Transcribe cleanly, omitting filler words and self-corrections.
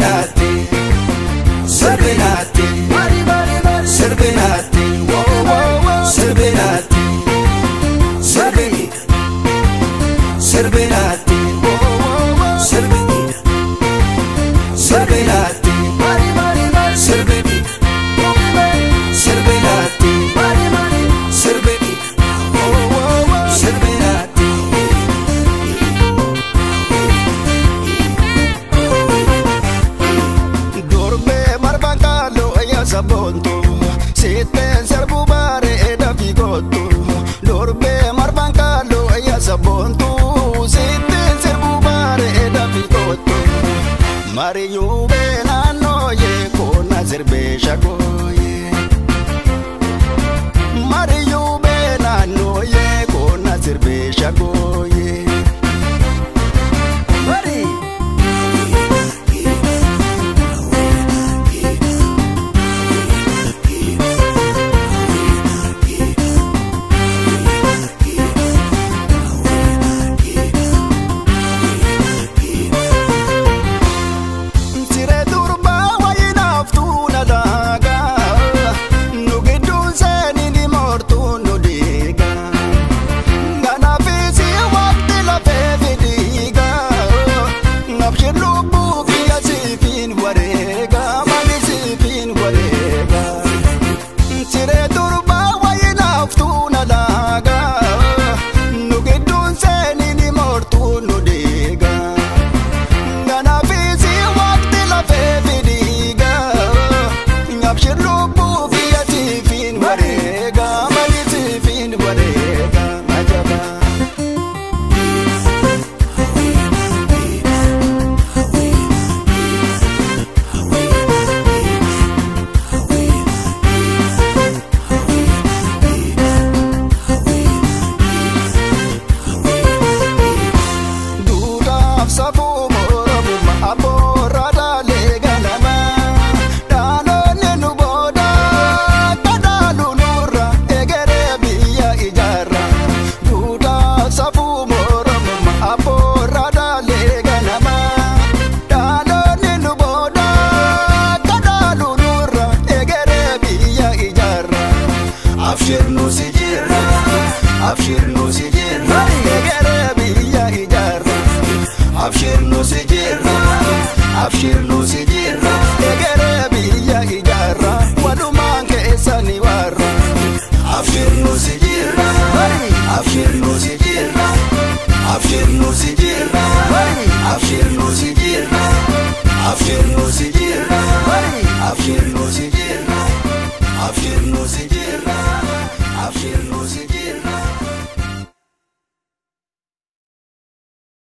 Serbenati, Serbenati, Serbenati, Serbenati, Serbeni, Serbenati, Serbeni, Serbenati, Serbeni, Serbenati, Serbeni, Serbenati. Dorme marbancalo ya sabonto, sitten serbu bare da figotto. Dorme marbancalo ya sabonto, sitten serbu bare da figotto. Mariyu benano ye kona zerbesha goye. Mariyu benano ye kona zerbesha goye. Mari Afshirnu sijirra, egere biya ijarra. Afshirnu sijirra, egere biya ijarra. Waluman keesani warra. Afshirnu sijirra, afshirnu sijirra, afshirnu sijirra.